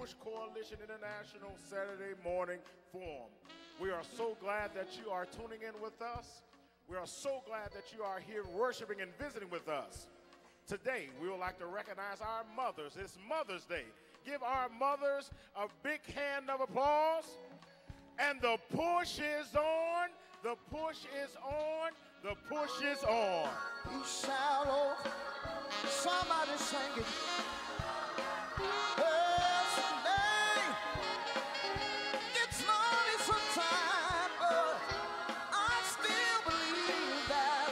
Push Coalition International Saturday Morning Forum. We are so glad that you are tuning in with us. We are so glad that you are here worshiping and visiting with us. Today, we would like to recognize our mothers. It's Mother's Day. Give our mothers a big hand of applause. And the push is on. The push is on. The push is on. You shallow. Somebody sing it. Well, someday it's lonely sometimes, but I still believe that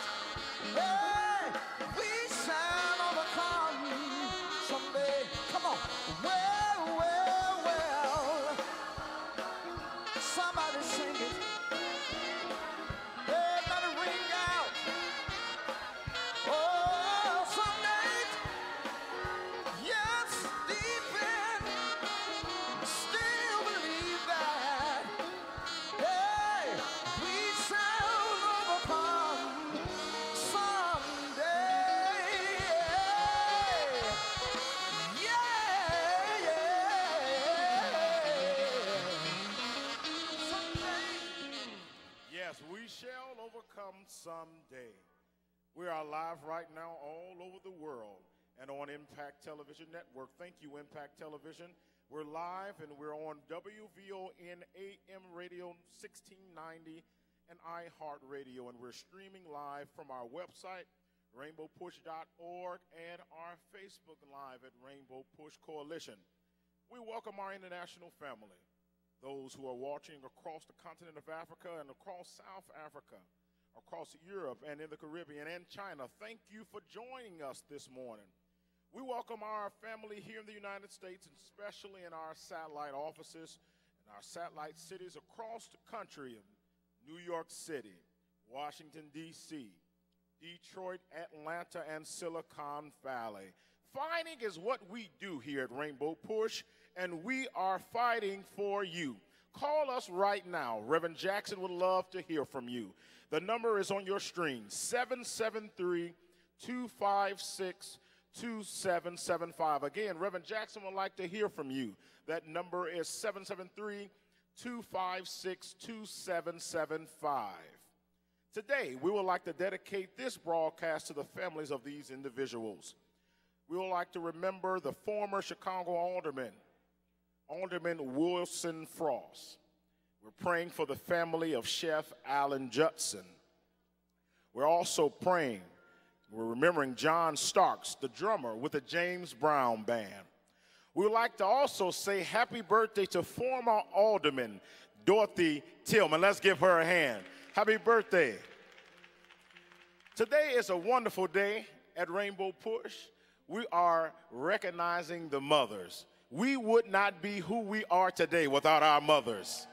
we shall overcome someday. Come on. Well. Somebody sing it. Let it ring out. Oh, someday, yes, deep in, still believe that, hey, we shall overcome someday. Yeah. Someday. Yes, we shall overcome someday. We are live right now all over the world and on Impact Television Network. Thank you, Impact Television. We're live and we're on WVON AM Radio 1690 and iHeart Radio, and we're streaming live from our website, rainbowpush.org, and our Facebook Live at Rainbow Push Coalition. We welcome our international family, those who are watching across the continent of Africa and across South Africa, across Europe and in the Caribbean and China. Thank you for joining us this morning. We welcome our family here in the United States, and especially in our satellite offices and our satellite cities across the country of New York City, Washington, D.C., Detroit, Atlanta, and Silicon Valley. Fighting is what we do here at Rainbow Push, and we are fighting for you. Call us right now. Reverend Jackson would love to hear from you. The number is on your screen, 773-256-2775. Again, Reverend Jackson would like to hear from you. That number is 773-256-2775. Today, we would like to dedicate this broadcast to the families of these individuals. We would like to remember the former Chicago Alderman, Alderman Wilson Frost. We're praying for the family of Chef Alan Judson. We're also praying, we're remembering John Starks, the drummer with the James Brown Band. We would like to also say happy birthday to former Alderman Dorothy Tillman. Let's give her a hand. Happy birthday. Today is a wonderful day at Rainbow Push. We are recognizing the mothers. We would not be who we are today without our mothers.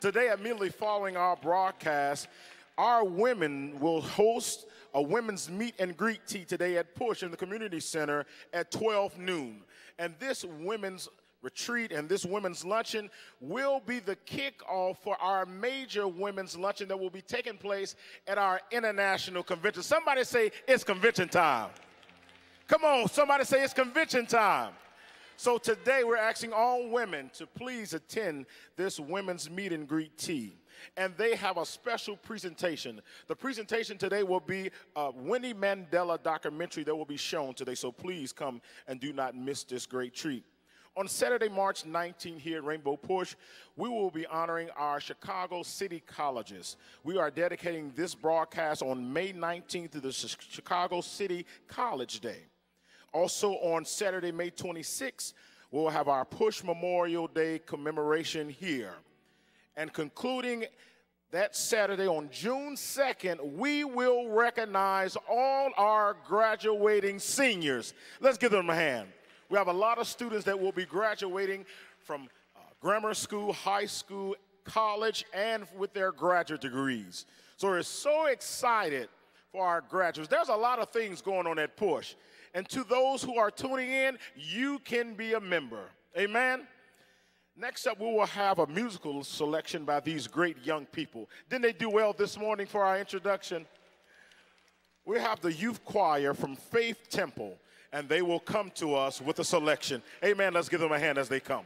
Today, immediately following our broadcast, our women will host a women's meet and greet tea today at Push in the Community Center at 12 noon. And this women's retreat and this women's luncheon will be the kickoff for our major women's luncheon that will be taking place at our international convention. Somebody say it's convention time. Come on, somebody say it's convention time. So today we're asking all women to please attend this women's meet and greet tea. And they have a special presentation. The presentation today will be a Winnie Mandela documentary that will be shown today. So please come and do not miss this great treat. On Saturday, March 19th here at Rainbow Push, we will be honoring our Chicago City Colleges. We are dedicating this broadcast on May 19th to the Chicago City College Day. Also on Saturday, May 26th, we'll have our Push Memorial Day commemoration here. And concluding that Saturday on June 2nd, we will recognize all our graduating seniors. Let's give them a hand. We have a lot of students that will be graduating from grammar school, high school, college, and with their graduate degrees. So we're so excited for our graduates. There's a lot of things going on at Push. And to those who are tuning in, you can be a member. Amen? Next up, we will have a musical selection by these great young people. Didn't they do well this morning for our introduction? We have the youth choir from Faith Temple. and they will come to us with a selection. Amen. Let's give them a hand as they come.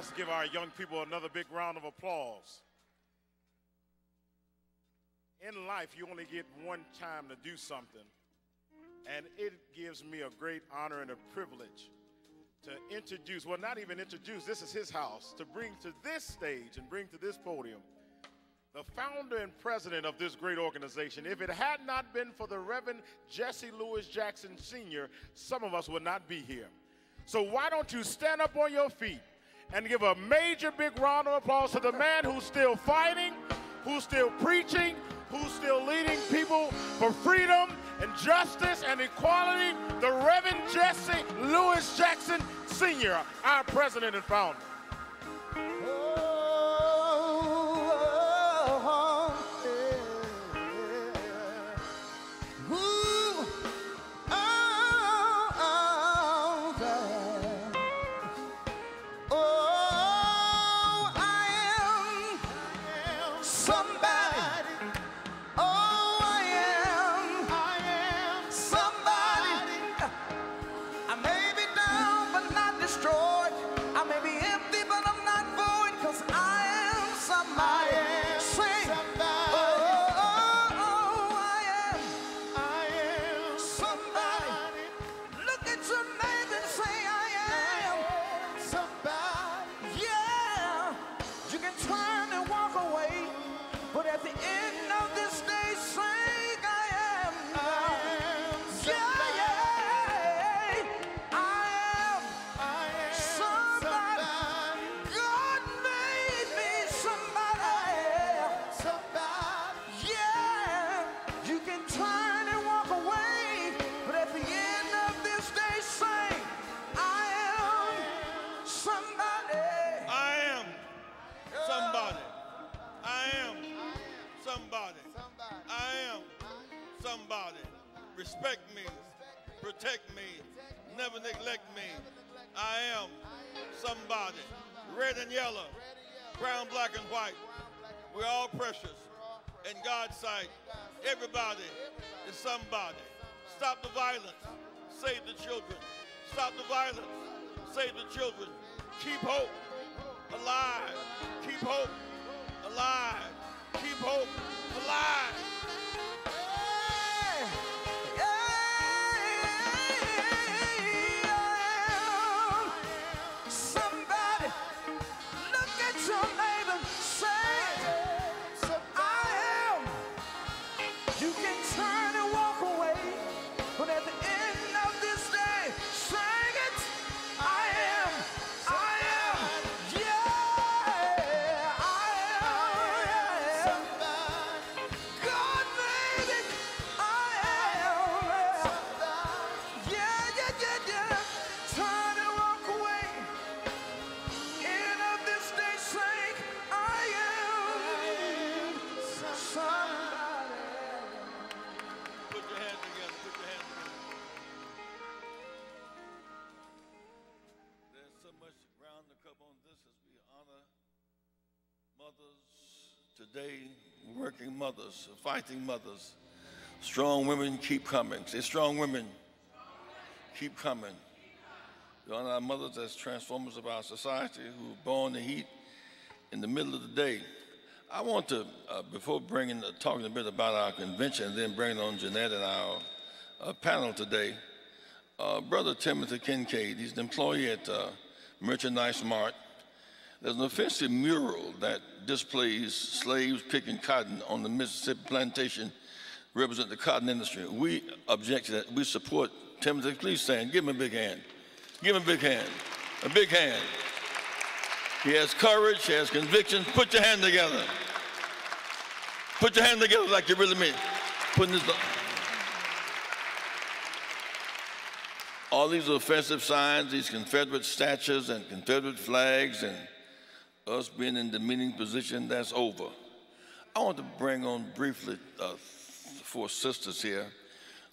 Let's give our young people another big round of applause. In life, you only get one time to do something, and it gives me a great honor and a privilege to introduce, well, not even introduce, this is his house, to bring to this stage and bring to this podium the founder and president of this great organization. If it had not been for the Reverend Jesse Louis Jackson Sr., some of us would not be here. So why don't you stand up on your feet and give a major big round of applause to the man who's still fighting, who's still preaching, who's still leading people for freedom and justice and equality, the Reverend Jesse Louis Jackson Sr., our president and founder. Somebody. somebody. I am somebody. Respect me. Protect me. Never neglect me. I am somebody. Red and yellow. Brown, black, and white. We're all precious in God's sight. Everybody is somebody. Stop the violence. Save the children. Stop the violence. Save the children. Keep hope alive. Keep hope alive. Keep hope alive. Somebody look at your neighbor and say, I am. You can turn and walk away, but at the end of this day, sing it. I am. I am. Yeah. I am. Yeah. God made it. I am. Yeah, yeah, yeah, yeah. Turn and walk away. End of this day, sing, I am somebody. Put your hands together. Put your hands together. There's so much ground to cover on this as we honor mothers today, working mothers, fighting mothers. Strong women keep coming. Say, strong women keep coming. We honor our mothers as transformers of our society who are born the heat in the middle of the day. I want to, before talking a bit about our convention, and then bringing on Jeanette and our panel today, Brother Timothy Kincaid, he's an employee at Merchandise Mart. There's an offensive mural that displays slaves picking cotton on the Mississippi plantation, represent the cotton industry. We object to that. We support Timothy. Please stand. Give him a big hand. Give him a big hand. A big hand. He has courage, he has conviction. Put your hand together. Put your hand together like you really mean. Putting this. All these offensive signs, these Confederate statues and Confederate flags, and us being in demeaning position, that's over. I want to bring on briefly 4 sisters here.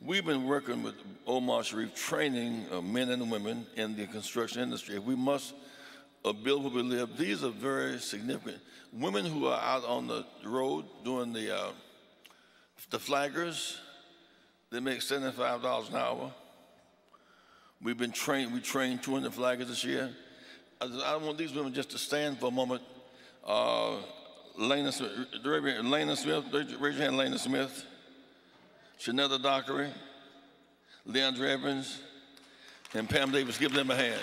We've been working with Omar Sharif, training men and women in the construction industry. We must build where we live. These are very significant. Women who are out on the road doing the flaggers, they make $75 an hour. We trained 200 flaggers this year. I want these women just to stand for a moment. Lena Smith, raise your hand, Lena Smith. Shanetta Dockery, Leandra Evans, and Pam Davis. Give them a hand.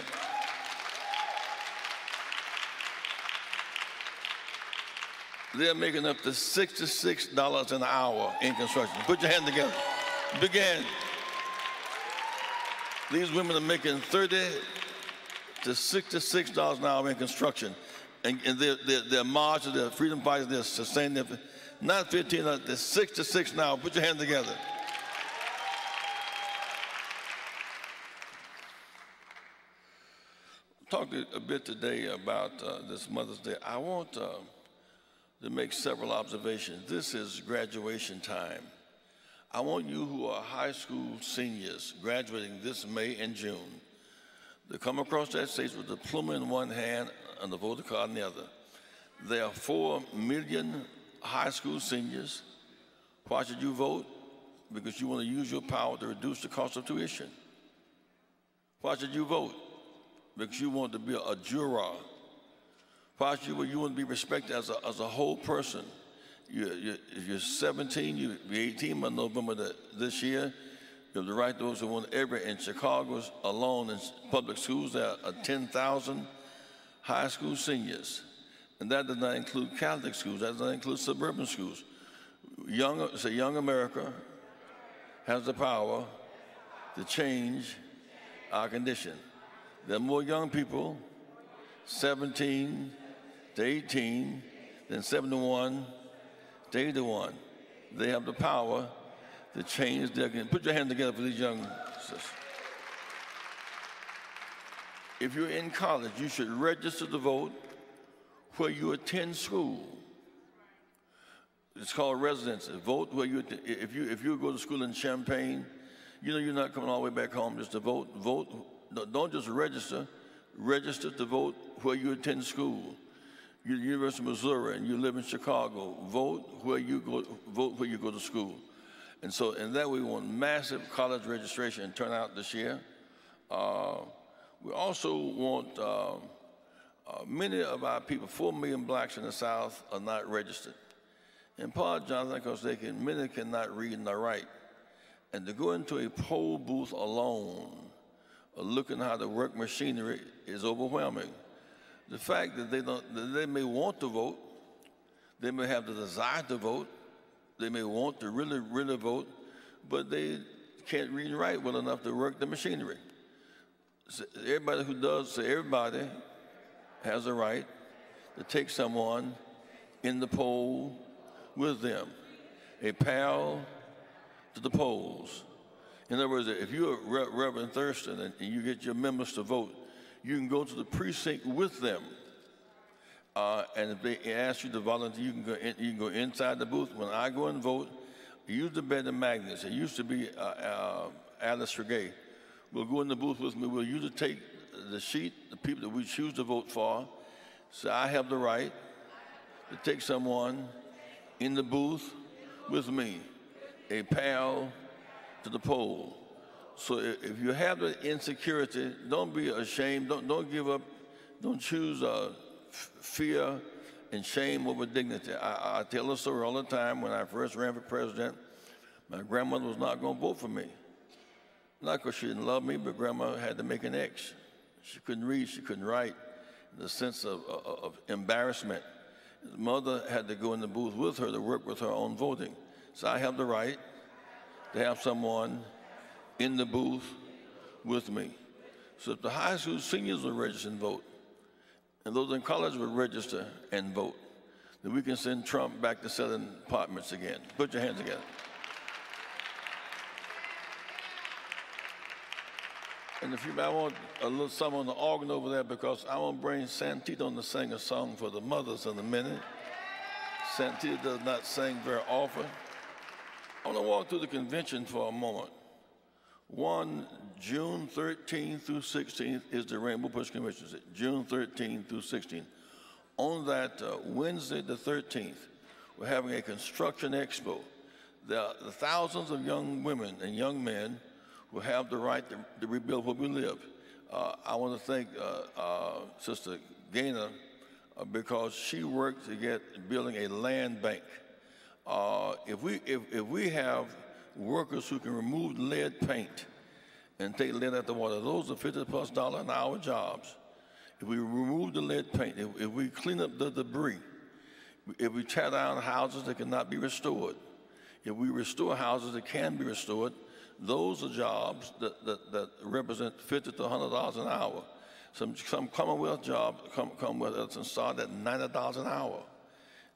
They're making up to $66 an hour in construction. Put your hand together. Big hand. These women are making $30 to $66 an hour in construction. And their march, their freedom fighters, they're sustaining their, not 15, they're 6 to 6 now. Put your hand together. Talk a bit today about this Mother's Day. I want to make several observations. This is graduation time. I want you who are high school seniors graduating this May and June to come across that stage with a diploma in one hand and the voter card in the other. There are 4 million high school seniors. Why should you vote? Because you want to use your power to reduce the cost of tuition. Why should you vote? Because you want to be a juror. Why should you want to be respected as a whole person? If you're 17, you'll be 18 by November this year. You have the right to vote. So in Chicago alone in public schools, there are 10,000 high school seniors. And that does not include Catholic schools. That does not include suburban schools. Young America has the power to change our condition. There are more young people, 17 to 18, than 71 to 81. They have the power to change their condition. Put your hand together for these young sisters. If you're in college, you should register to vote where you attend school. It's called residency. Vote where you, if you go to school in Champaign, you know you're not coming all the way back home just to vote. Vote, don't just register. Register to vote where you attend school. You're at the University of Missouri and you live in Chicago. Vote where you go. Vote where you go to school. And so, in that way, we want massive college registration and turnout this year. We also want many of our people, 4 million blacks in the South, are not registered. In part, Jonathan, because many cannot read and write. And to go into a poll booth alone, looking how the work machinery is overwhelming. The fact that they may want to vote, they may have the desire to vote, they may want to really, really vote, but they can't read and write well enough to work the machinery. So everybody has a right to take someone in the poll with them, a pal to the polls. In other words, if you're Reverend Thurston and you get your members to vote, you can go to the precinct with them. And if they ask you to volunteer, you can go inside the booth. When I go and vote, use the bed of magnets. It used to be Alice Regay. Will go in the booth with me. We'll usually take the sheet, the people that we choose to vote for. So I have the right to take someone in the booth with me, a pal to the poll. So if you have the insecurity, don't be ashamed. Don't give up. Don't choose fear and shame over dignity. I tell the story all the time. When I first ran for president, my grandmother was not going to vote for me. Not because she didn't love me, but grandma had to make an X. She couldn't read, she couldn't write. The sense of embarrassment. Mother had to go in the booth with her to work with her on voting. So I have the right to have someone in the booth with me. So if the high school seniors will register and vote, and those in college will register and vote, then we can send Trump back to selling apartments again. Put your hands together. And if I want a little something on the organ over there, because I want to bring Santita to sing a song for the mothers in a minute. Santita does not sing very often. I want to walk through the convention for a moment. June 13th through 16th is the Rainbow Push Convention. June 13th through 16th. On that Wednesday the 13th, we're having a construction expo. The thousands of young women and young men will have the right to rebuild where we live. I want to thank Sister Gaynor because she worked to get building a land bank. If we have workers who can remove lead paint and take lead out the water, those are $50+ an hour jobs. If we remove the lead paint, if we clean up the debris, if we tear down houses that cannot be restored, if we restore houses that can be restored, those are jobs that represent $50 to $100 an hour. Some Commonwealth jobs come with us and start at $90 an hour.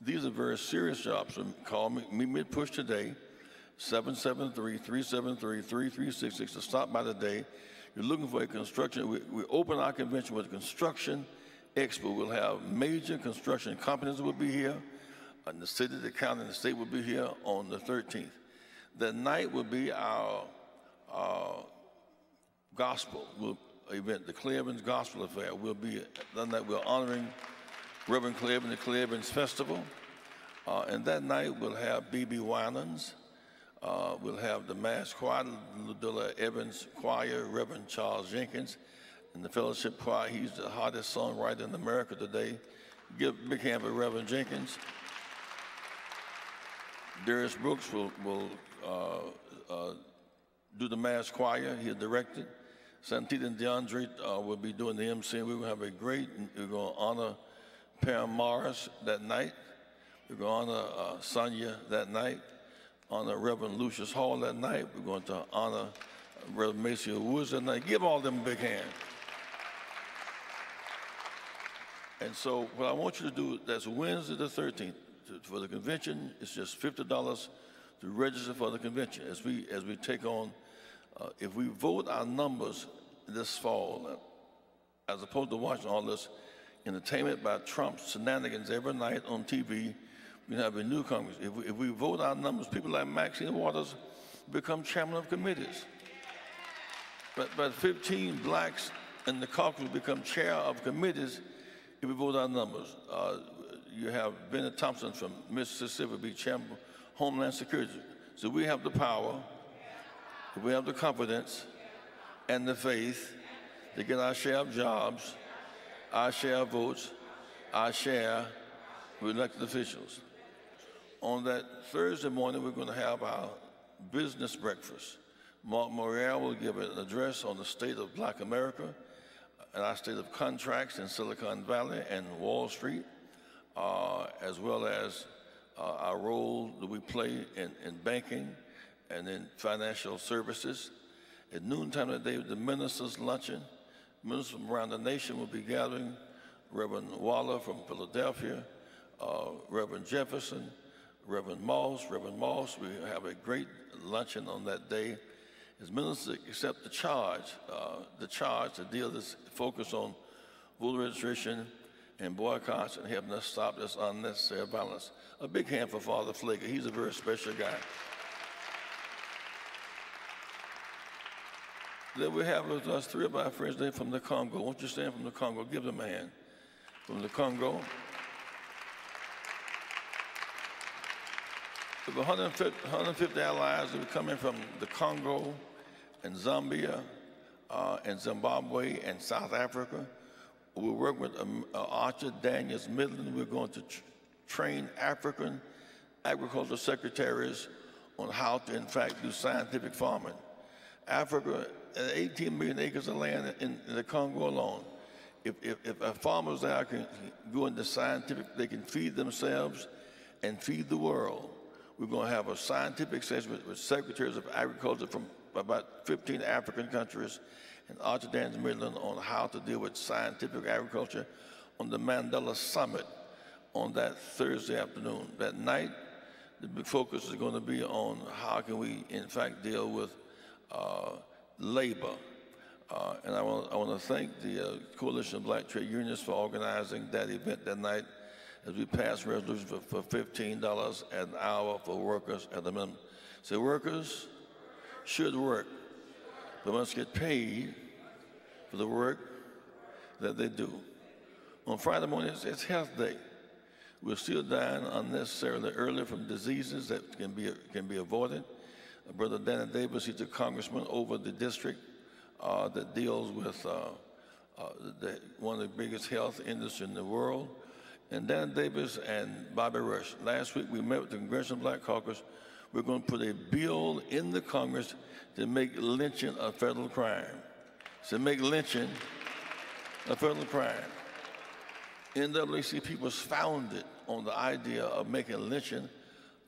These are very serious jobs. So call me, meet me at Push today, 773-373-3366 to stop by today. You're looking for a construction. We open our convention with a construction expo. We'll have major construction companies will be here, and the city, the county, and the state will be here on the 13th. That night will be our gospel event, the Clay Evans Gospel Affair. We'll be that night. We're honoring Reverend Clay Evans, the Clay Evans Festival, and that night we'll have B.B. Winans. We'll have the Mass Choir, Ludilla Evans Choir, Reverend Charles Jenkins, and the Fellowship Choir. He's the hottest songwriter in America today. Give a big hand for Reverend Jenkins. Darius Brooks will do the Mass Choir. He'll direct it. Santita and DeAndre will be doing the MC. We're going to have we're going to honor Pam Morris that night. We're going to honor Sonia that night. Honor Reverend Lucius Hall that night. We're going to honor Reverend Macy Woods that night. Give all them a big hand. And so what I want you to do, that's Wednesday the 13th. For the convention, it's just $50 to register for the convention. As we take on, if we vote our numbers this fall, as opposed to watching all this entertainment by Trump's shenanigans every night on TV, We have a new Congress. If we vote our numbers, people like Maxine Waters become chairman of committees. But 15 blacks in the caucus become chair of committees if we vote our numbers. You have Bennett Thompson from Mississippi be chairman of Homeland Security. So we have the power, we have the confidence and the faith to get our share of jobs, our share of votes, our share with elected officials. On that Thursday morning, we're going to have our business breakfast. Mark Morial will give an address on the state of Black America and our state of contracts in Silicon Valley and Wall Street, as well as our role that we play in banking and in financial services. At noontime today, the ministers' luncheon, ministers from around the nation will be gathering. Reverend Waller from Philadelphia, Reverend Jefferson, Reverend Moss. We have a great luncheon on that day. As ministers accept the charge to deal this focus on voter registration and boycotts and helping us stop this unnecessary violence. A big hand for Father Flager. He's a very special guy. Then we have with us three of our friends today from the Congo. Won't you stand from the Congo? Give them a hand. From the Congo. We have 150 allies that are coming from the Congo and Zambia and Zimbabwe and South Africa. We work with Archer Daniels Midland. We're going to train African agricultural secretaries on how to, in fact, do scientific farming. Africa, 18 million acres of land in the Congo alone. If our farmers there can go into scientific, they can feed themselves and feed the world. We're going to have a scientific session with secretaries of agriculture from about 15 African countries and Archer Daniels Midland on how to deal with scientific agriculture on the Mandela Summit on that Thursday afternoon. That night, the big focus is going to be on how can we, in fact, deal with labor. And I want to thank the Coalition of Black Trade Unions for organizing that event that night as we passed a resolution for $15 an hour for workers at the minimum. So workers should work, but must get paid for the work that they do. On Friday morning, it's Health Day. We're still dying unnecessarily early from diseases that can be avoided. Brother Danny Davis, he's a congressman over the district that deals with one of the biggest health industries in the world. And Danny Davis and Bobby Rush, last week we met with the Congressional Black Caucus. We're going to put a bill in the Congress to make lynching a federal crime. To make lynching a federal crime. NAACP was founded on the idea of making lynching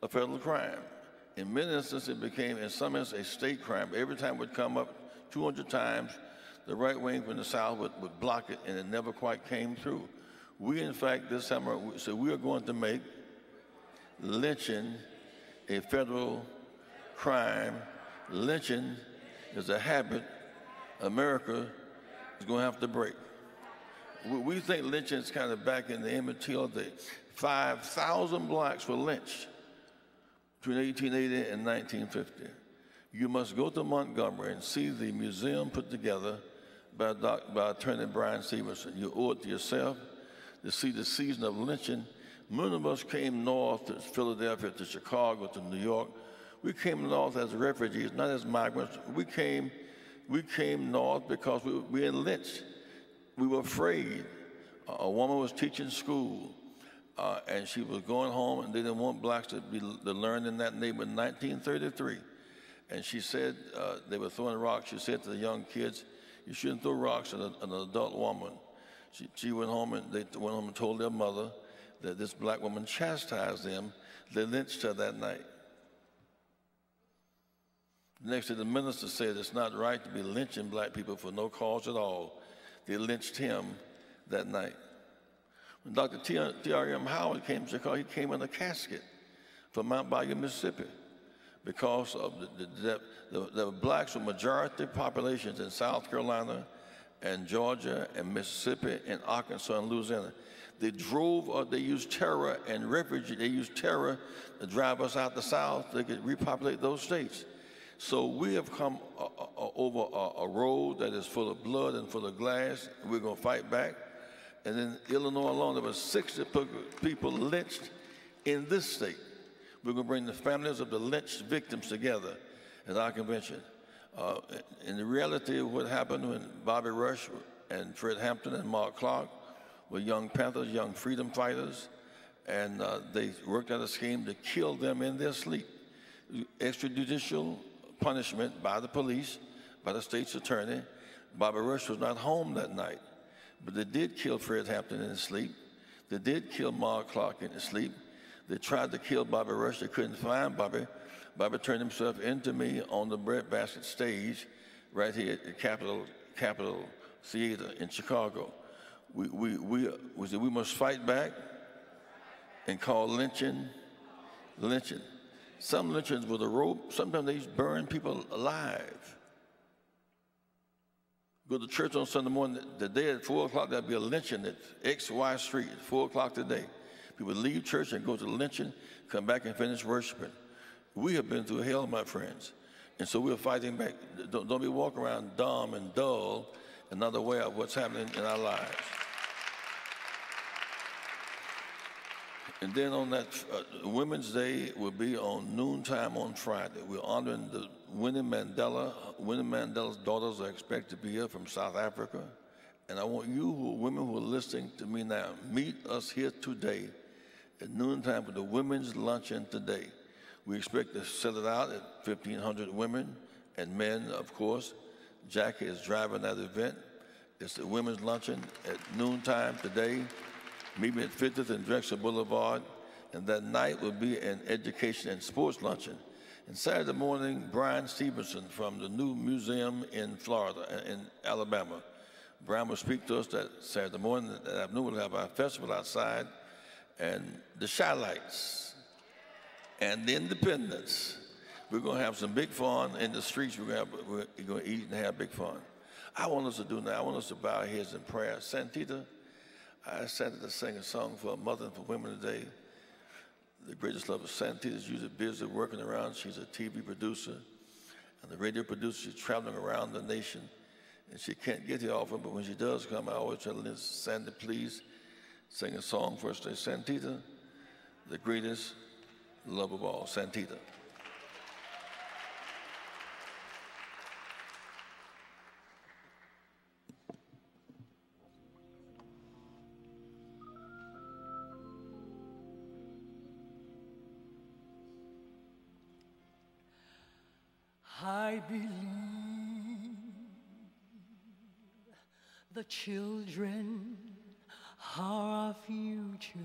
a federal crime. In many instances, it became, in some instances, a state crime. Every time it would come up 200 times, the right wing from the South would block it, and it never quite came through. We, in fact, this summer, so we are going to make lynching a federal crime. Lynching is a habit America is going to have to break. We think lynching is kind of back in the immaterial day. 5,000 blacks were lynched between 1880 and 1950. You must go to Montgomery and see the museum put together by Attorney Brian Stevenson. You owe it to yourself to see the season of lynching. Many of us came north to Philadelphia, to Chicago, to New York. We came north as refugees, not as migrants. We came north because we were lynched. We were afraid. A woman was teaching school, and she was going home, and they didn't want blacks to learn in that neighborhood in 1933. And she said they were throwing rocks. She said to the young kids, "You shouldn't throw rocks at an adult woman." She went home, and they went home and told their mother that this black woman chastised them. They lynched her that night. Next day, the minister said it's not right to be lynching black people for no cause at all. They lynched him that night. When Dr. T.R.M. Howard came to Chicago, he came in a casket from Mount Bayou, Mississippi, because of the blacks were majority populations in South Carolina and Georgia and Mississippi and Arkansas and Louisiana. They drove, or they used terror and refugee. They used terror to drive us out the South. They could repopulate those states. So we have come over a road that is full of blood and full of glass. We're going to fight back. And in Illinois alone, there were 60 people lynched in this state. We're going to bring the families of the lynched victims together at our convention. In the reality of what happened when Bobby Rush and Fred Hampton and Mark Clark were young Panthers, young freedom fighters, and they worked out a scheme to kill them in their sleep. Extrajudicial punishment by the police, by the state's attorney. Bobby Rush was not home that night, but they did kill Fred Hampton in his sleep. They did kill Mark Clark in his sleep. They tried to kill Bobby Rush. They couldn't find Bobby. Bobby turned himself into me on the breadbasket stage right here at the Capitol Theater in Chicago. We said we must fight back and call lynching. Some lynchings with a rope, sometimes they burn people alive. Go to church on Sunday morning, the day at 4 o'clock, there'll be a lynching at XY Street at 4 o'clock today. People leave church and go to the lynching, come back and finish worshiping. We have been through hell, my friends. And so we're fighting back. Don't be walking around dumb and dull and not aware of what's happening in our lives. And then on that Women's Day will be on noontime on Friday. We're honoring the Winnie Mandela. Winnie Mandela's daughters are expected to be here from South Africa. And I want you women who are listening to me now, meet us here today at noontime for the Women's Luncheon today. We expect to sell it out at 1,500 women and men, of course. Jackie is driving that event. It's the Women's Luncheon at noontime today. Meet me at 50th and Drexel Boulevard. And that night will be an education and sports luncheon. And Saturday morning, Brian Stevenson from the new museum in Florida, in Alabama. Brian will speak to us that Saturday morning. That afternoon, we'll have our festival outside. And the Shy-Lights and the Independents. We're going to have some big fun in the streets. We're going to eat and have big fun. I want us to do now, I want us to bow our heads in prayer. Santita, I decided to sing a song for a mother and for women today. The greatest love of Santita is usually busy working around. She's a TV producer and a radio producer. She's traveling around the nation, and she can't get here often, but when she does come, I always tell her, Sandy, please sing a song for us today. Santita, the greatest love of all. Santita. I believe the children are our future.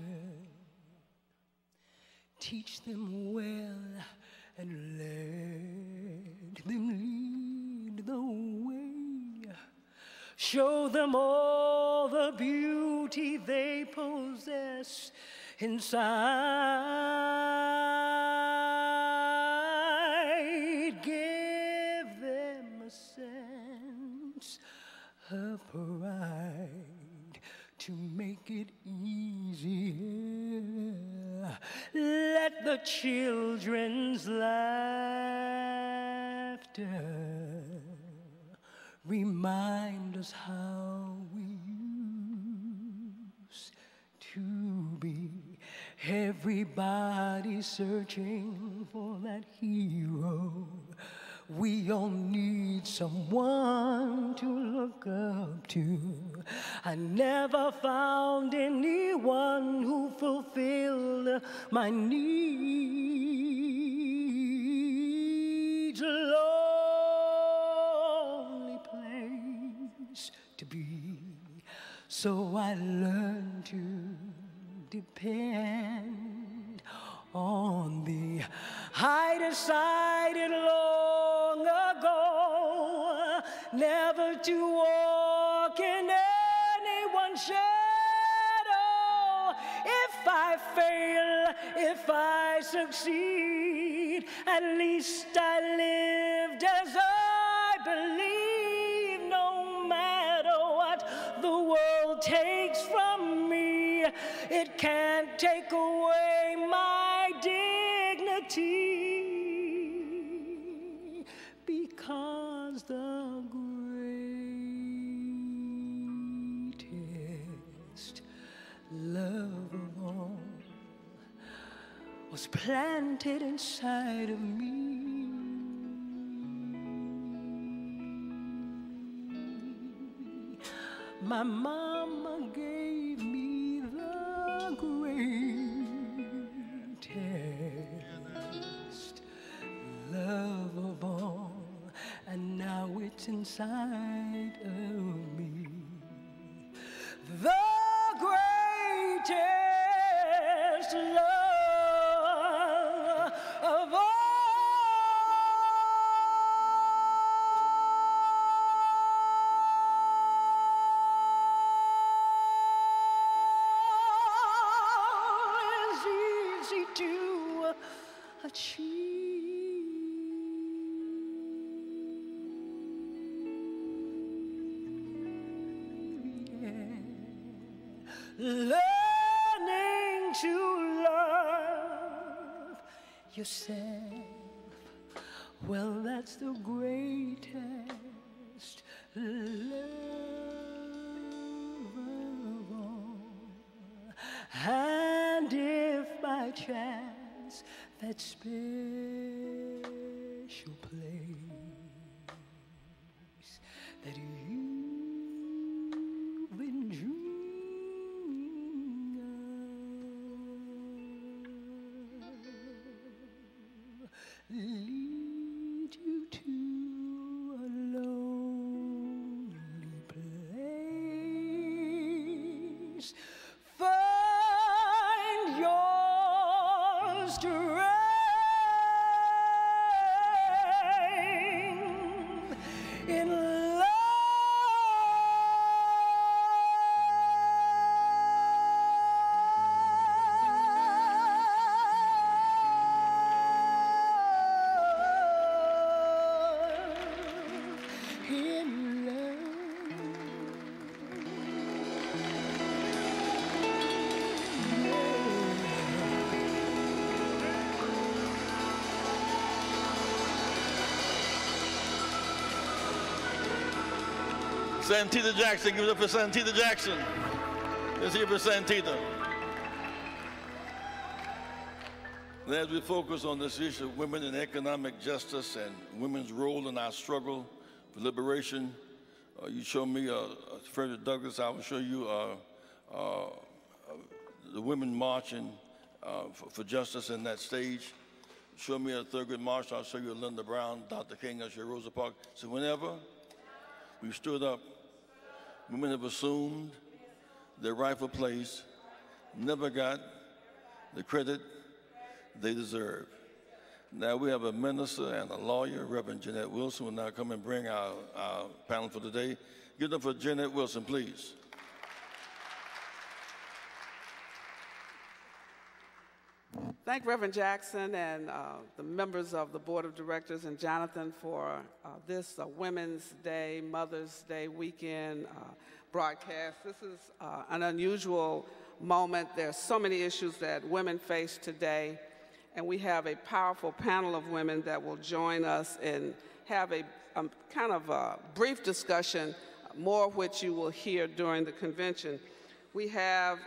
Teach them well and let them lead the way. Show them all the beauty they possess inside. Give them a sense of pride to make it easier. Let the children's laughter remind us how we used to be. Everybody searching for that hero. We all need someone to look up to. I never found anyone who fulfilled my needs. A lonely place to be. So I learned to depend on thee. I decided long ago never to walk in anyone's shadow. If I fail, if I succeed, at least I lived as I believe. No matter what the world takes from me, can't take away my dignity, because the greatest love of all was planted inside of me. My mama gave me the greatest love of all, and now it's inside of me. The greatest love of all. Learning to love yourself, well, that's the greatest love of all. And if by chance that special place that you've been dreaming of lead you to a lonely place, find your strength in love. Santita Jackson, give it up for Santita Jackson. Let's hear for Santita. And as we focus on this issue of women and economic justice and women's role in our struggle for liberation, you show me Frederick Douglass. I will show you the women marching for justice in that stage. Show me a Thurgood Marshall. I'll show you Linda Brown, Dr. King, I'll show you Rosa Parks. So whenever we stood up, women have assumed their rightful place, never got the credit they deserve. Now we have a minister and a lawyer, Reverend Jeanette Wilson, will now come and bring our panel for today. Give them for Jeanette Wilson, please. Thank Reverend Jackson and the members of the Board of Directors and Jonathan for this Women's Day, Mother's Day weekend broadcast. This is an unusual moment. There are so many issues that women face today, and we have a powerful panel of women that will join us and have a kind of a brief discussion, more of which you will hear during the convention. We have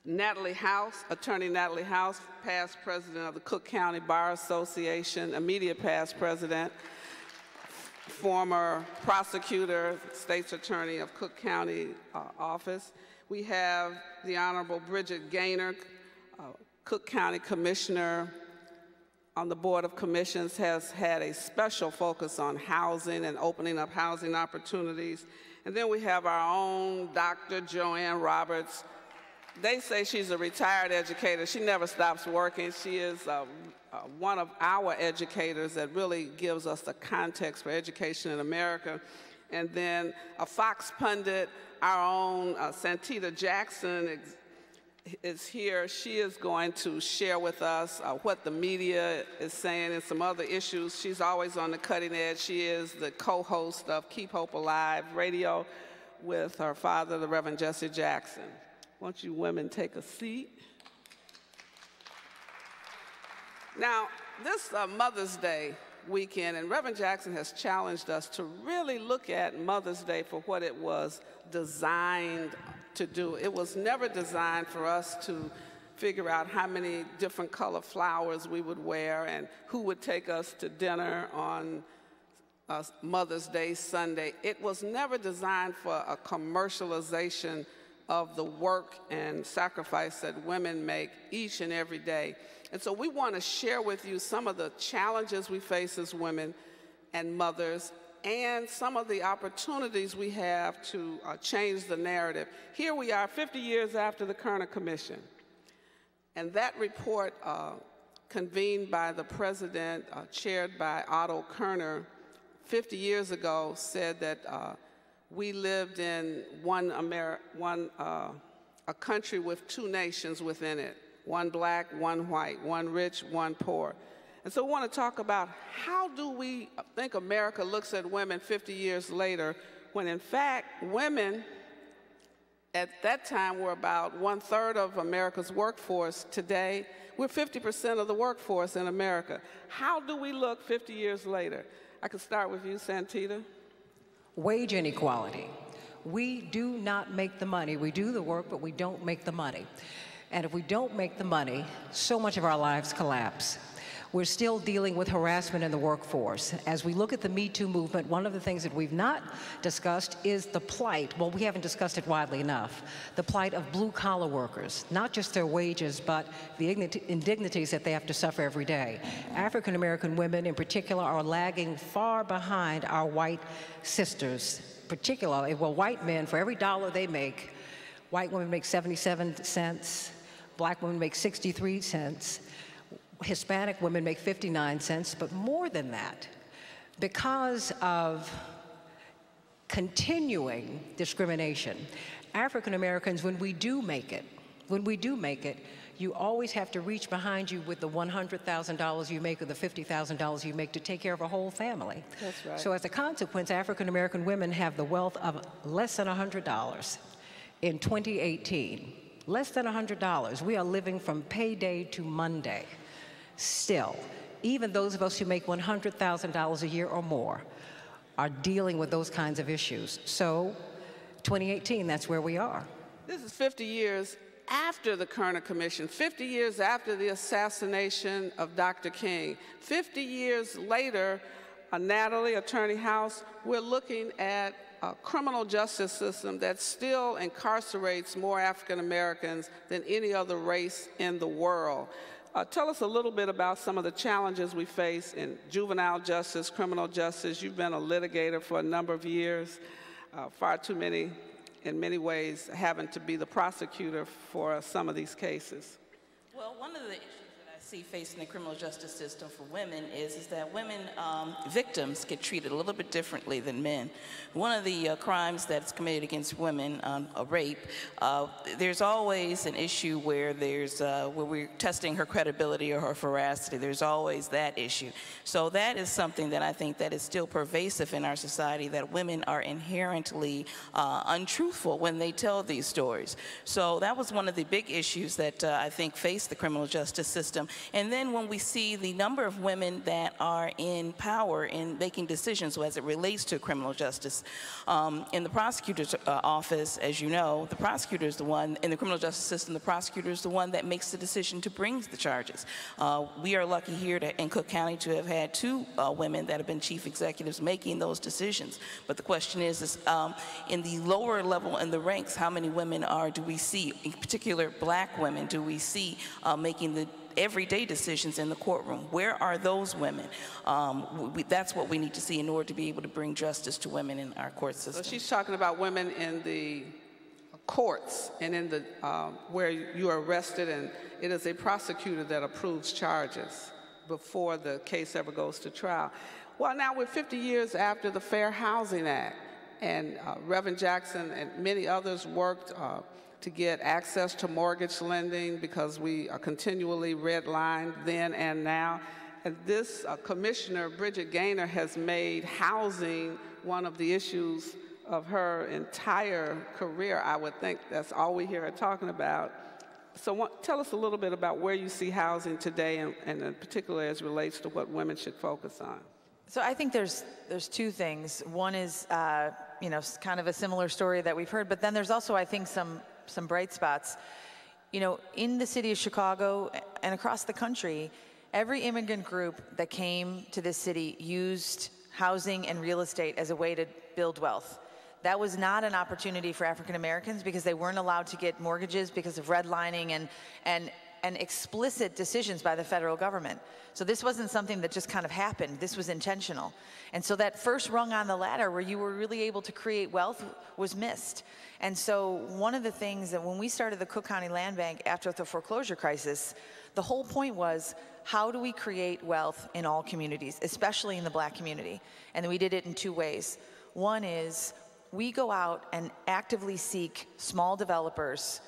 Natalie House, Attorney Natalie House, past president of the Cook County Bar Association, immediate past president, former prosecutor, state's attorney of Cook County office. We have the Honorable Bridget Gaynor, Cook County Commissioner on the Board of Commissions, has had a special focus on housing and opening up housing opportunities. And then we have our own Dr. Joanne Roberts. They say she's a retired educator. She never stops working. She is one of our educators that really gives us the context for education in America. And then a Fox pundit, our own Santita Jackson is here. She is going to share with us what the media is saying and some other issues. She's always on the cutting edge. She is the co-host of Keep Hope Alive Radio with her father, the Reverend Jesse Jackson. Won't you women take a seat? Now, this Mother's Day weekend, and Reverend Jackson has challenged us to really look at Mother's Day for what it was designed to do. It was never designed for us to figure out how many different color flowers we would wear and who would take us to dinner on Mother's Day Sunday. It was never designed for a commercialization of the work and sacrifice that women make each and every day. And so we want to share with you some of the challenges we face as women and mothers and some of the opportunities we have to change the narrative. Here we are 50 years after the Kerner Commission. And that report, convened by the president, chaired by Otto Kerner, 50 years ago, said that we lived in a country with two nations within it, one black, one white, one rich, one poor. And so we want to talk about how do we think America looks at women 50 years later, when in fact women at that time were about 1/3 of America's workforce. Today, we're 50% of the workforce in America. How do we look 50 years later? I could start with you, Santita. Wage inequality. We do not make the money. We do the work, but we don't make the money. And if we don't make the money, so much of our lives collapse. We're still dealing with harassment in the workforce. As we look at the Me Too movement, one of the things that we've not discussed is the plight, well, we haven't discussed it widely enough, the plight of blue-collar workers, not just their wages, but the indignities that they have to suffer every day. African-American women in particular are lagging far behind our white sisters, particularly, well, white men, for every dollar they make, white women make 77 cents, black women make 63 cents, Hispanic women make 59 cents, but more than that, because of continuing discrimination, African Americans, when we do make it, you always have to reach behind you with the $100,000 you make or the $50,000 you make to take care of a whole family. That's right. So as a consequence, African American women have the wealth of less than $100 in 2018. Less than $100. We are living from payday to Monday. Still, even those of us who make $100,000 a year or more are dealing with those kinds of issues. So, 2018, that's where we are. This is 50 years after the Kerner Commission, 50 years after the assassination of Dr. King. 50 years later, Natalie, Attorney House, we're looking at a criminal justice system that still incarcerates more African Americans than any other race in the world. Tell us a little bit about some of the challenges we face in juvenile justice, criminal justice. You've been a litigator for a number of years, far too many, in many ways, having to be the prosecutor for some of these cases. Well, one of the issues that I see facing the criminal justice system for women is that women victims get treated a little bit differently than men. One of the crimes that's committed against women, a rape, there's always an issue where where we're testing her credibility or her veracity. There's always that issue. So that is something that I think that is still pervasive in our society, that women are inherently untruthful when they tell these stories. So that was one of the big issues that I think face the criminal justice system. And then when we see the number of women that are in power in making decisions as it relates to criminal justice, in the prosecutor's office, as you know, the prosecutor is the one, in the criminal justice system, the prosecutor is the one that makes the decision to bring the charges. We are lucky here in Cook County to have had two women that have been chief executives making those decisions. But the question is in the lower level in the ranks, how many women do we see, in particular black women, do we see making the everyday decisions in the courtroom? Where are those women? That's what we need to see in order to be able to bring justice to women in our court system. So she's talking about women in the courts and in the where you are arrested, and it is a prosecutor that approves charges before the case ever goes to trial. Well, now we're 50 years after the Fair Housing Act, and Reverend Jackson and many others worked to get access to mortgage lending because we are continually redlined then and now. And this Commissioner, Bridget Gaynor, has made housing one of the issues of her entire career, I would think that's all we hear her talking about. So tell us a little bit about where you see housing today, and in particular as relates to what women should focus on. So I think there's two things. One is, you know, kind of a similar story that we've heard, but then there's also, I think, some bright spots. You know, in the city of Chicago and across the country, every immigrant group that came to this city used housing and real estate as a way to build wealth. That was not an opportunity for African Americans because they weren't allowed to get mortgages because of redlining and explicit decisions by the federal government. So this wasn't something that just kind of happened. This was intentional. And so that first rung on the ladder where you were really able to create wealth was missed. And so one of the things that when we started the Cook County Land Bank after the foreclosure crisis, the whole point was, how do we create wealth in all communities, especially in the Black community? And we did it in two ways. One is we go out and actively seek small developers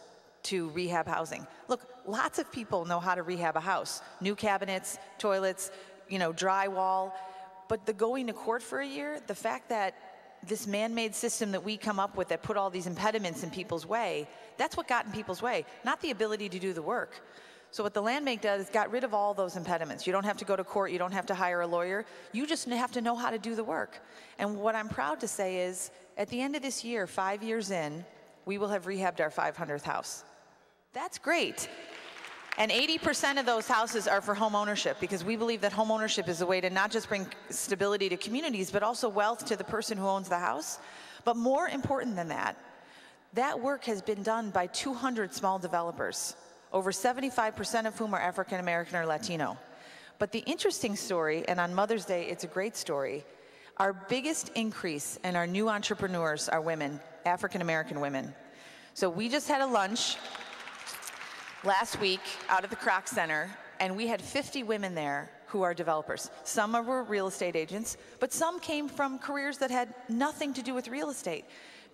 to rehab housing. Look, lots of people know how to rehab a house. New cabinets, toilets, you know, drywall. But the going to court for a year, the fact that this man-made system that we come up with that put all these impediments in people's way, that's what got in people's way, not the ability to do the work. So what the Land Bank does is got rid of all those impediments. You don't have to go to court, you don't have to hire a lawyer, you just have to know how to do the work. And what I'm proud to say is, at the end of this year, 5 years in, we will have rehabbed our 500th house. That's great. And 80% of those houses are for home ownership, because we believe that home ownership is a way to not just bring stability to communities, but also wealth to the person who owns the house. But more important than that, that work has been done by 200 small developers, over 75% of whom are African American or Latino. But the interesting story, and on Mother's Day, it's a great story, our biggest increase in our new entrepreneurs are women, African American women. So we just had a lunch last week out at the Kroc Center, and we had 50 women there who are developers. Some were real estate agents, but some came from careers that had nothing to do with real estate.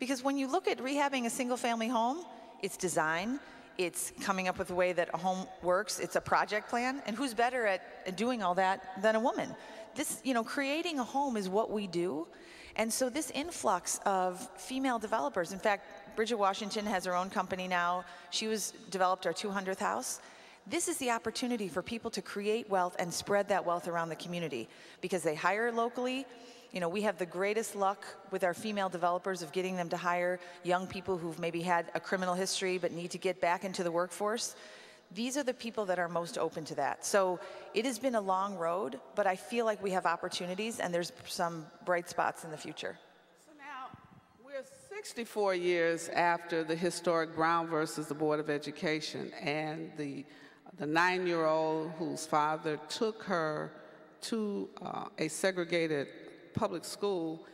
Because when you look at rehabbing a single-family home, it's design, it's coming up with a way that a home works, it's a project plan, and who's better at doing all that than a woman? This, you know, creating a home is what we do. And so this influx of female developers, in fact, Bridget Washington has her own company now. She developed our 200th house. This is the opportunity for people to create wealth and spread that wealth around the community because they hire locally. You know, we have the greatest luck with our female developers of getting them to hire young people who've maybe had a criminal history but need to get back into the workforce. These are the people that are most open to that. So it has been a long road, but I feel like we have opportunities and there's some bright spots in the future. So now, we're 64 years after the historic Brown versus the Board of Education, and the 9-year-old whose father took her to a segregated public school,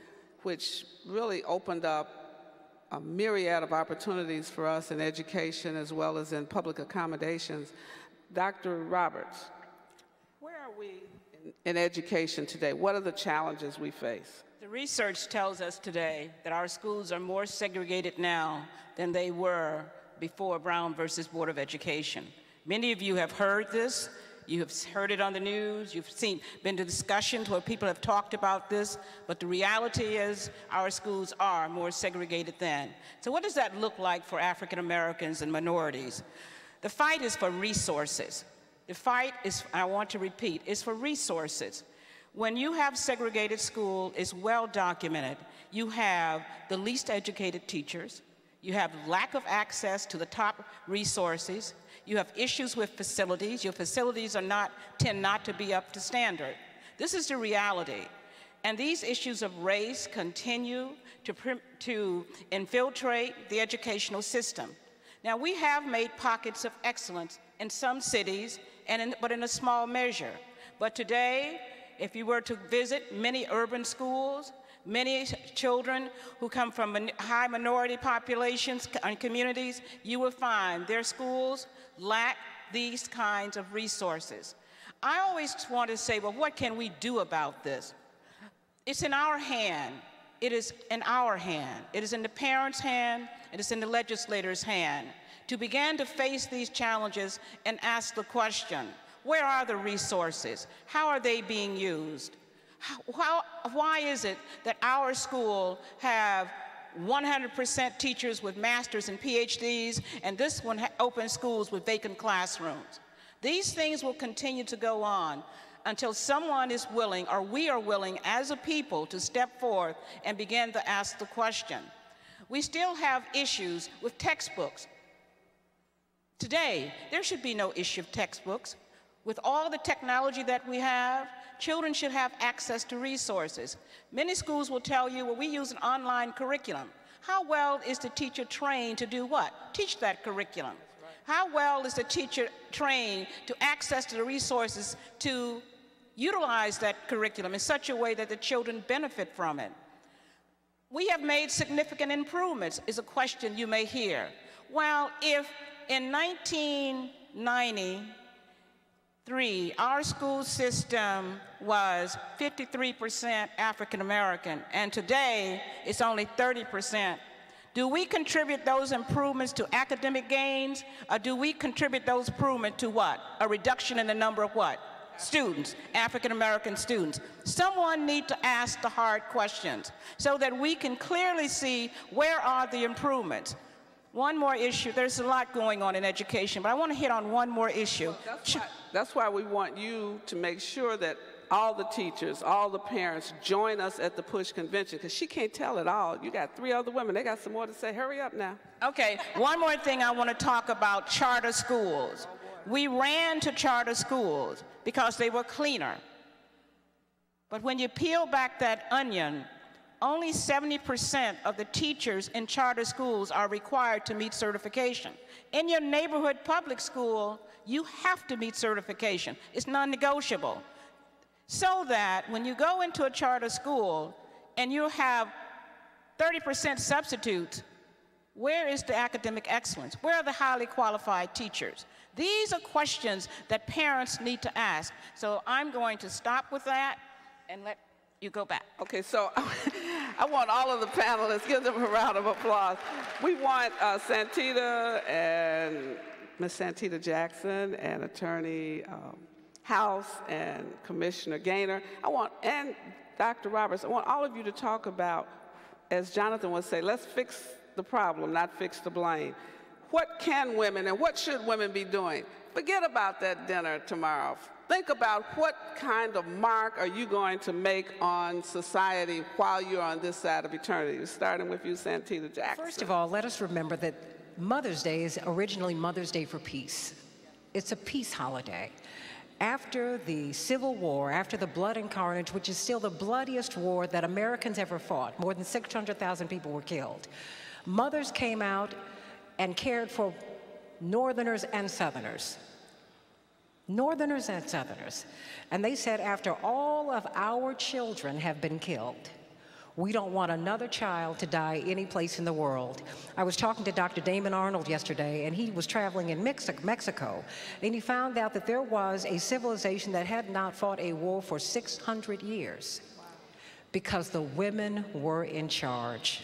which really opened up a myriad of opportunities for us in education as well as in public accommodations. Dr. Roberts, where are we in education today? What are the challenges we face? The research tells us today that our schools are more segregated now than they were before Brown versus Board of Education. Many of you have heard this. You have heard it on the news. You've been to discussions where people have talked about this. But the reality is our schools are more segregated then. So what does that look like for African Americans and minorities? The fight is for resources. The fight is, I want to repeat, is for resources. When you have segregated school, it's well documented. You have the least educated teachers. You have lack of access to the top resources. You have issues with facilities. Your facilities tend not to be up to standard. This is the reality. And these issues of race continue to infiltrate the educational system. Now, we have made pockets of excellence in some cities, but in a small measure. But today, if you were to visit many urban schools, many children who come from high minority populations and communities, you will find their schools lack these kinds of resources. I always want to say, well, what can we do about this? It's in our hand. It is in our hand. It is in the parents' hand. It is in the legislators' hand to begin to face these challenges and ask the question, where are the resources? How are they being used? Why is it that our school have 100% teachers with masters and PhDs, and this one opens schools with vacant classrooms. These things will continue to go on until someone is willing, or we are willing as a people, to step forth and begin to ask the question. We still have issues with textbooks. Today, there should be no issue of textbooks. With all the technology that we have, children should have access to resources. Many schools will tell you, well, we use an online curriculum. How well is the teacher trained to do what? Teach that curriculum. How well is the teacher trained to access to the resources to utilize that curriculum in such a way that the children benefit from it? We have made significant improvements, is a question you may hear. Well, if in 1993, our school system was 53% African American, and today it's only 30%. Do we contribute those improvements to academic gains, or do we contribute those improvements to what? A reduction in the number of what? Students, African American students. Someone needs to ask the hard questions so that we can clearly see where are the improvements. One more issue. There's a lot going on in education, but I want to hit on one more issue. That's why we want you to make sure that all the teachers, all the parents join us at the PUSH convention, because she can't tell it all. You got 3 other women. They got some more to say. Hurry up now. Okay, one more thing I want to talk about: charter schools. We ran to charter schools because they were cleaner. But when you peel back that onion, only 70% of the teachers in charter schools are required to meet certification. In your neighborhood public school, you have to meet certification. It's non-negotiable. So that when you go into a charter school and you have 30% substitutes, where is the academic excellence? Where are the highly qualified teachers? These are questions that parents need to ask. So I'm going to stop with that and let you go back. Okay, so I want all of the panelists, give them a round of applause. We want Santita and Ms. Santita Jackson and Attorney House and Commissioner Gaynor. And Dr. Roberts, I want all of you to talk about, as Jonathan would say, let's fix the problem, not fix the blame. What can women and what should women be doing? Forget about that dinner tomorrow. Think about what kind of mark are you going to make on society while you're on this side of eternity. Starting with you, Santita Jackson. First of all, let us remember that Mother's Day is originally Mother's Day for Peace. It's a peace holiday. After the Civil War, after the blood and carnage, which is still the bloodiest war that Americans ever fought, more than 600,000 people were killed, mothers came out and cared for Northerners and Southerners. Northerners and Southerners. And they said, after all of our children have been killed, we don't want another child to die any place in the world. I was talking to Dr. Damon Arnold yesterday, and he was traveling in Mexico, and he found out that there was a civilization that had not fought a war for 600 years because the women were in charge.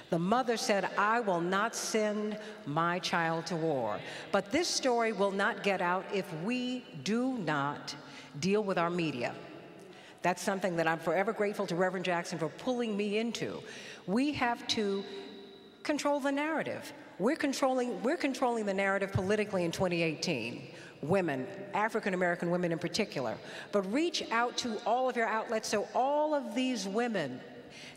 The mother said, I will not send my child to war. But this story will not get out if we do not deal with our media. That's something that I'm forever grateful to Reverend Jackson for pulling me into. We have to control the narrative. We're controlling the narrative politically in 2018. Women, African American women in particular. But reach out to all of your outlets so all of these women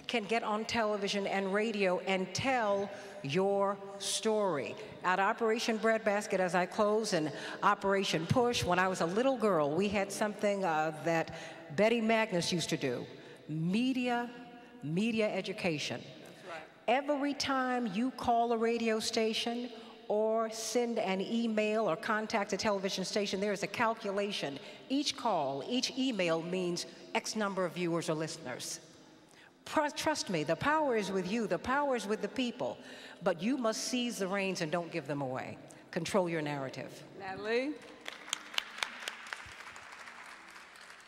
can get on television and radio and tell your story. At Operation Breadbasket, as I close, and Operation Push, when I was a little girl, we had something that Betty Magnus used to do, media education. That's right. Every time you call a radio station or send an email or contact a television station, there is a calculation. Each call, each email means X number of viewers or listeners. Trust me, the power is with you, the power is with the people, but you must seize the reins and don't give them away. Control your narrative. Natalie?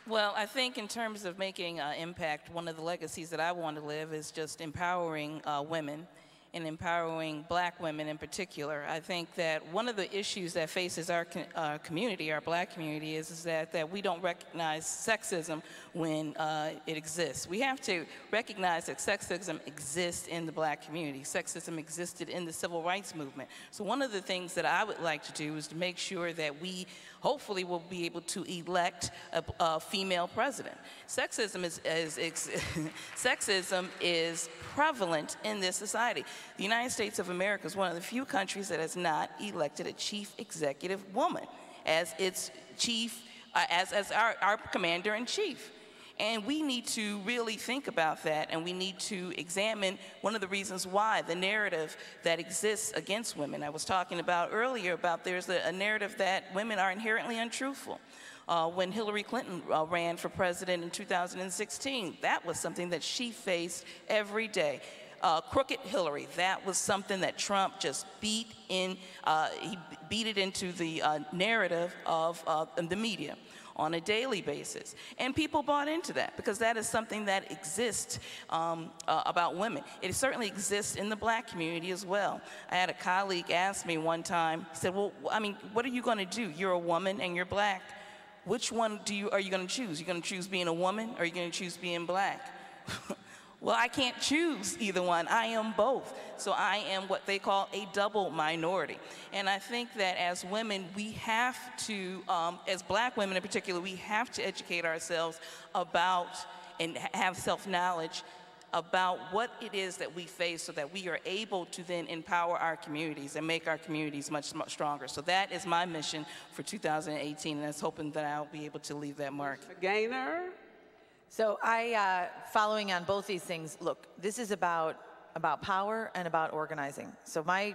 Well, I think in terms of making impact, one of the legacies that I want to live is just empowering women in empowering black women in particular. I think that one of the issues that faces our community, our black community, is that we don't recognize sexism when it exists. We have to recognize that sexism exists in the black community. Sexism existed in the civil rights movement. So one of the things that I would like to do is to make sure that we hopefully will be able to elect a female president. Sexism is prevalent in this society. The United States of America is one of the few countries that has not elected a chief executive woman as its chief, as our commander-in-chief. And we need to really think about that, and we need to examine one of the reasons why the narrative that exists against women. I was talking about earlier about there's a narrative that women are inherently untruthful. When Hillary Clinton ran for president in 2016, that was something that she faced every day. Crooked Hillary, that was something that Trump just beat in, he beat it into the narrative of the media on a daily basis. And people bought into that because that is something that exists about women. It certainly exists in the black community as well. I had a colleague ask me one time, he said, well, I mean, what are you gonna do? You're a woman and you're black. Which one are you gonna choose? You're gonna choose being a woman or are you gonna choose being black? Well, I can't choose either one. I am both. So I am what they call a double minority. And I think that as women, we have to, as black women in particular, we have to educate ourselves about and have self-knowledge about what it is that we face so that we are able to then empower our communities and make our communities much stronger. So that is my mission for 2018, and I was hoping that I'll be able to leave that mark. Gaynor? So following on both these things, look, this is about power and about organizing. So I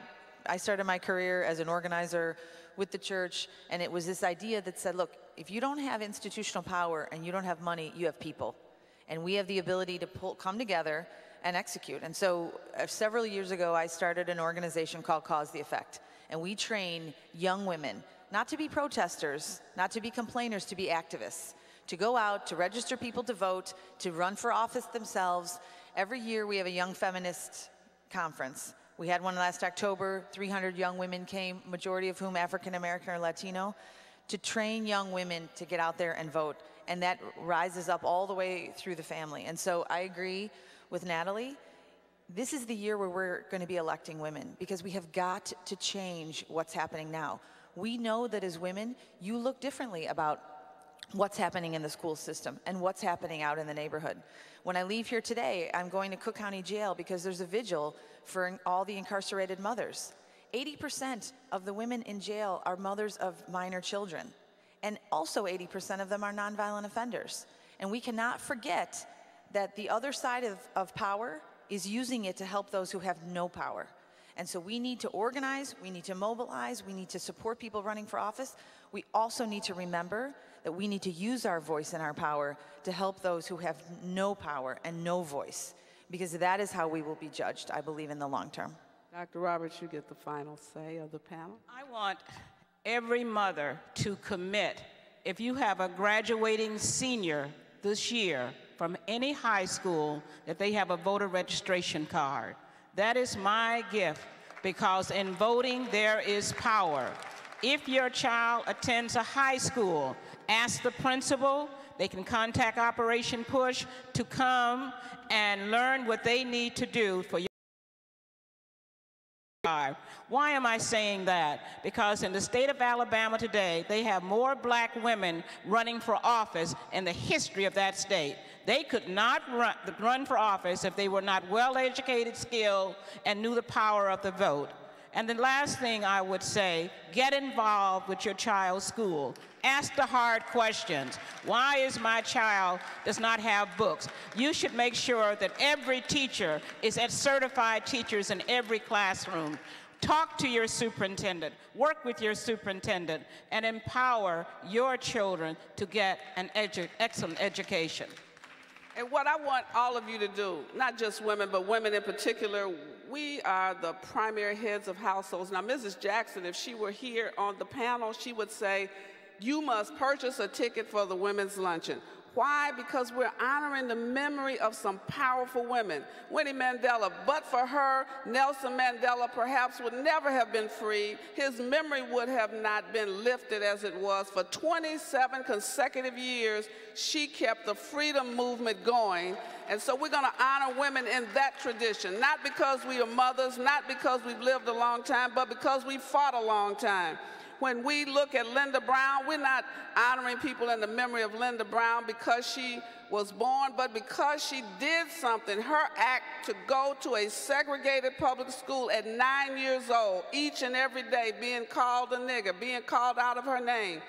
started my career as an organizer with the church, and it was this idea that said, look, if you don't have institutional power and you don't have money, you have people. And we have the ability to come together and execute. And so several years ago, I started an organization called Cause the Effect. And we train young women, not to be protesters, not to be complainers, to be activists, to go out, to register people to vote, to run for office themselves. Every year we have a Young Feminist Conference. We had one last October. 300 young women came, majority of whom African American or Latino, to train young women to get out there and vote. And that rises up all the way through the family. And so I agree with Natalie. This is the year where we're going to be electing women because we have got to change what's happening now. We know that as women, you look differently about what's happening in the school system and what's happening out in the neighborhood. When I leave here today, I'm going to Cook County Jail because there's a vigil for all the incarcerated mothers. 80% of the women in jail are mothers of minor children. And also 80% of them are nonviolent offenders. And we cannot forget that the other side of power is using it to help those who have no power. And so we need to organize, we need to mobilize, we need to support people running for office. We also need to remember that we need to use our voice and our power to help those who have no power and no voice, because that is how we will be judged, I believe, in the long term. Dr. Roberts, you get the final say of the panel. I want every mother to commit, if you have a graduating senior this year from any high school, that they have a voter registration card. That is my gift, because in voting there is power. If your child attends a high school, ask the principal. They can contact Operation Push to come and learn what they need to do for your child. Why am I saying that? Because in the state of Alabama today, they have more black women running for office in the history of that state. They could not run for office if they were not well-educated, skilled, and knew the power of the vote. And the last thing I would say, get involved with your child's school. Ask the hard questions. Why is my child does not have books? You should make sure that every teacher is at certified teachers in every classroom. Talk to your superintendent, work with your superintendent, and empower your children to get an excellent education. And what I want all of you to do, not just women, but women in particular, we are the primary heads of households. Now, Mrs. Jackson, if she were here on the panel, she would say, you must purchase a ticket for the women's luncheon. Why? Because we're honoring the memory of some powerful women. Winnie Mandela, but for her, Nelson Mandela perhaps would never have been freed. His memory would have not been lifted as it was. For 27 consecutive years, she kept the freedom movement going. And so we're going to honor women in that tradition, not because we are mothers, not because we've lived a long time, but because we fought a long time. When we look at Linda Brown, we're not honoring people in the memory of Linda Brown because she was born, but because she did something. Her act to go to a segregated public school at 9 years old, each and every day being called a nigger, being called out of her name,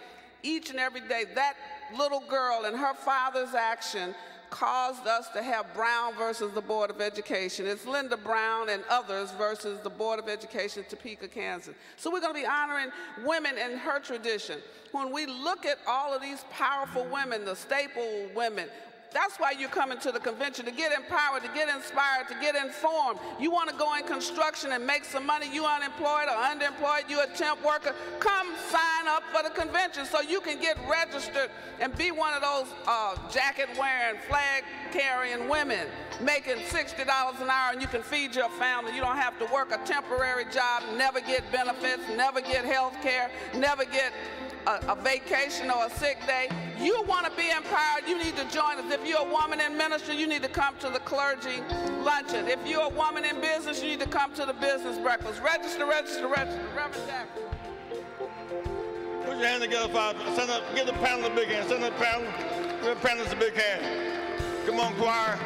each and every day, that little girl and her father's action caused us to have Brown versus the Board of Education. It's Linda Brown and others versus the Board of Education, Topeka, Kansas. So we're going to be honoring women in her tradition. When we look at all of these powerful women, the staple women, that's why you're coming to the convention, to get empowered, to get inspired, to get informed. You want to go in construction and make some money, you unemployed or underemployed, you a temp worker, come sign up for the convention so you can get registered and be one of those jacket-wearing, flag-carrying women making $60 an hour and you can feed your family. You don't have to work a temporary job, never get benefits, never get health care, never get a vacation or a sick day. You want to be empowered, you need to join us. If you're a woman in ministry, you need to come to the clergy luncheon. If you're a woman in business, you need to come to the business breakfast. Register, register, register. Reverend Jackson. Put your hand together, Father. Give the panel a big hand. Send the panel. Give the panelists a big hand. Come on, choir.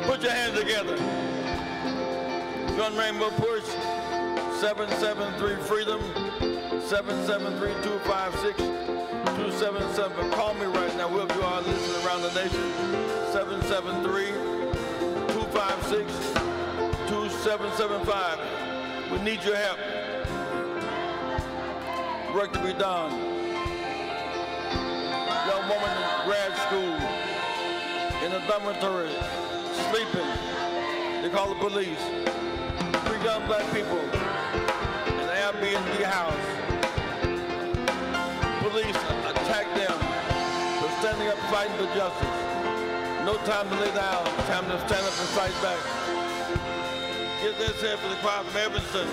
Put your hands together. Gun Rainbow Push. 773-FREEDOM, 773-256-277. Call me right now. We'll do our listening around the nation. 773-256-2775. We need your help. Work to be done. Young woman in grad school, in a dormitory, sleeping. They call the police. 3 young black people. Airbnb house. Police attack them for standing up fighting for justice. No time to lay down, time to stand up and fight back. Get this here for the choir from Evanston.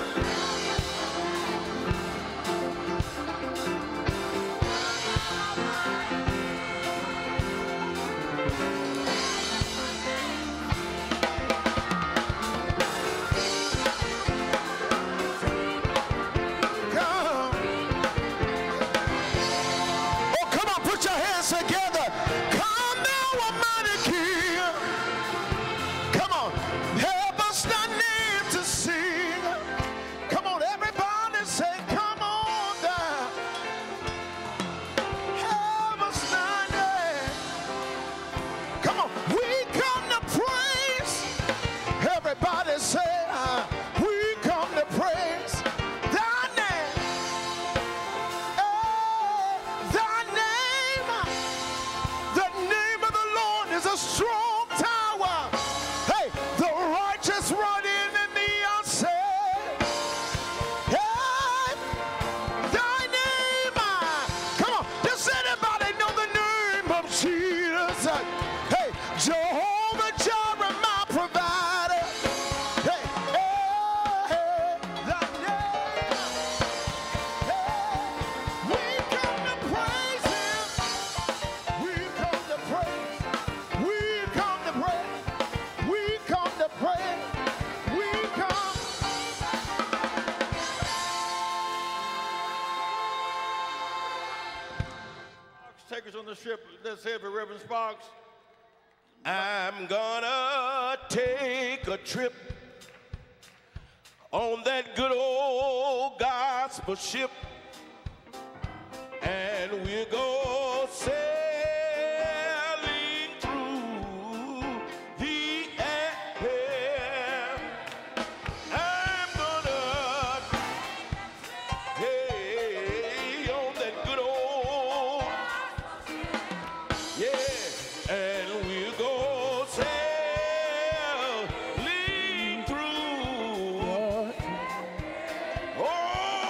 Let's hear for Reverend Sparks. I'm gonna take a trip on that good old gospel ship, and we'll go sailing through the air. I'm gonna, hey, on that good old, yeah, and we'll go sailing through. Oh,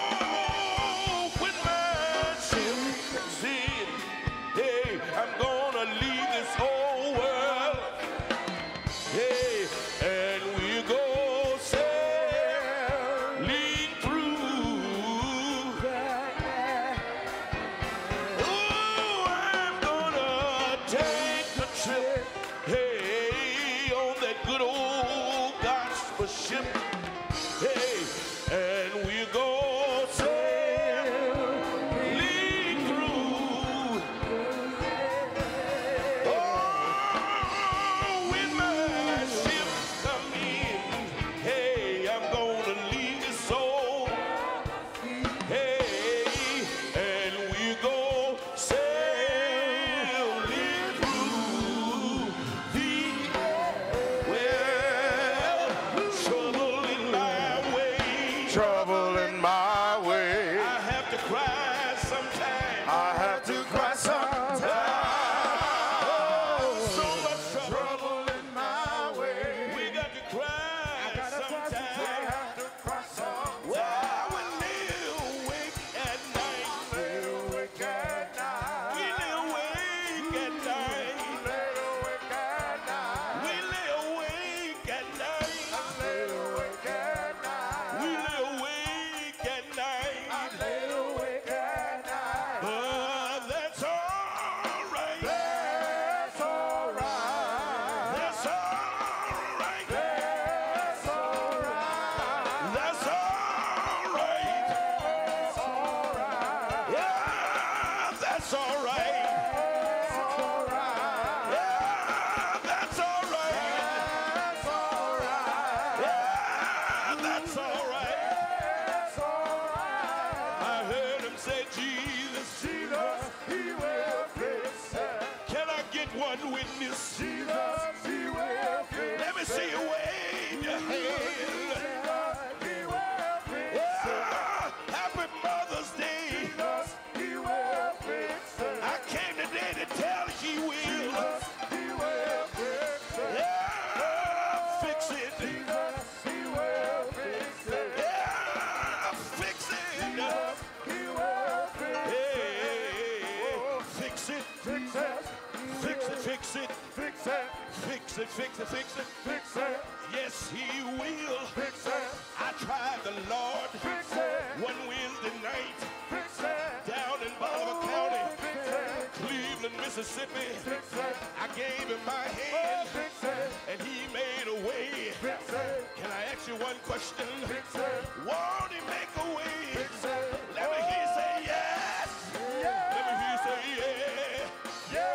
that's all right. That's all right. Yeah, that's all right. That's all right. Yeah, that's all right. That's all right. I heard him say, Jesus, Jesus, he will fix it. can I get one witness? Jesus, he will fix it. Let me see you wave your hand. Jesus, he will fix it. Yeah, happy Mother's Day. Jesus, he will fix it. I came today to tell he will. Jesus, he will fix it. Yeah, fix it. Jesus, he will fix it. Yeah, fix it. Jesus, he will fix it. Hey, fix it. Fix it. Fix it, fix it. Fix it. Fix it, fix it, fix it. Fix it. Yes, he will. Fix it. I tried the Lord Fix it. one Wednesday night Fix it. down in Bolivar County, Fix it. Cleveland, Mississippi. Fix it. I gave him my Oh, hand fix it. and he made a way. Fix it. Can I ask you one question? Fix it. Won't he make a way? Fix it. Let me hear you say yes. Yeah. Let me hear you say yeah. Yeah.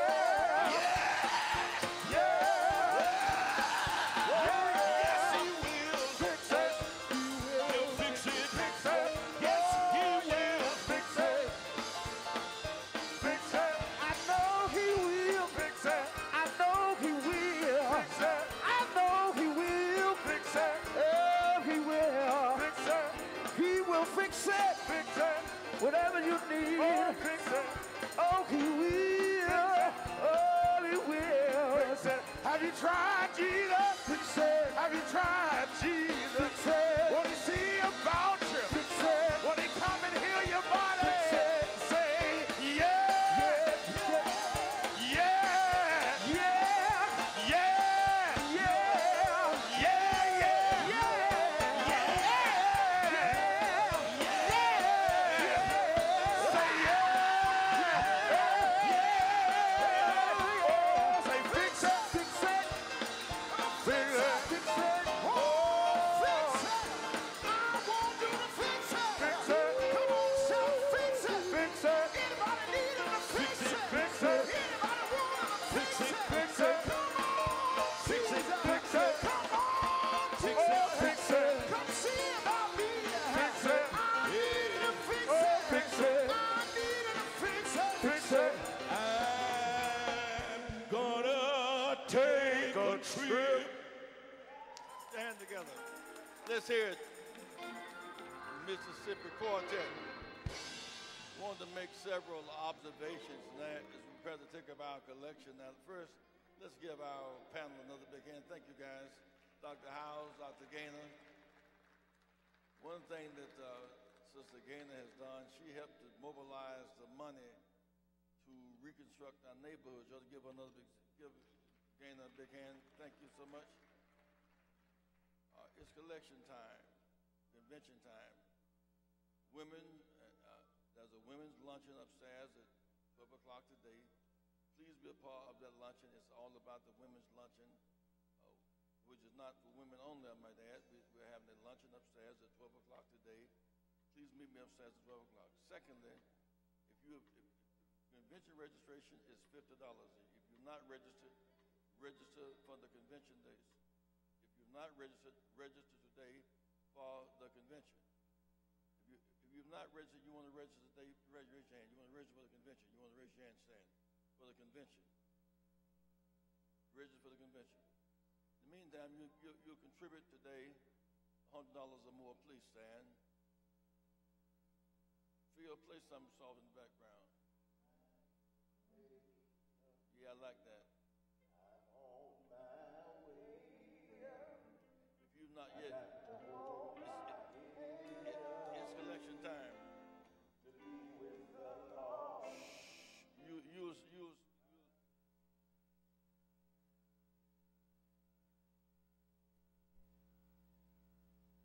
Yes, he will. Fix it. He'll fix it. Fix it. Yes, he will. Fix it. Fix it. I know he will. Fix it. I know he will. Fix it. I know he will. Fix it. Oh, he will. Fix it. He will fix it. Fix it. Whatever you need. Oh, fix it. Oh, he will. Oh, he will. Fix it. Have you tried Jesus? Fix it. Have you tried Jesus? Fix it. Want to see about you? Fix it. Want to come and heal your body? Fix it. Say yeah. Yeah. Yeah. Yeah. Yeah. Yeah. Yeah. I'm gonna take a trip. Stand together. Let's hear it. Mississippi Quartet. Wanted to make several observations now as we prepare to take up our collection. Now, first, let's give our panel another big hand. Thank you, guys. Dr. Howes, Dr. Gaynor. One thing that Sister Gaynor has done, she helped to mobilize the money to reconstruct our neighborhoods. You ought to give Gaynor a big hand. Thank you so much. It's collection time, convention time. Women, there's a women's luncheon upstairs at 12 o'clock today. Please be a part of that luncheon. It's all about the women's luncheon, which is not for women only, I might add. We're having a luncheon upstairs at 12 o'clock today. Please meet me upstairs at 12 o'clock. Secondly, if convention registration is $50. If you're not registered, register for the convention days. If you're not registered, register today for the convention. If you've not registered, you want to register today, raise your hand. You want to register for the convention. You want to raise your hand, stand for the convention. Register for the convention. In the meantime, you'll contribute today $100 or more. Please stand. Phil, play something soft in the background. Yeah, I like that.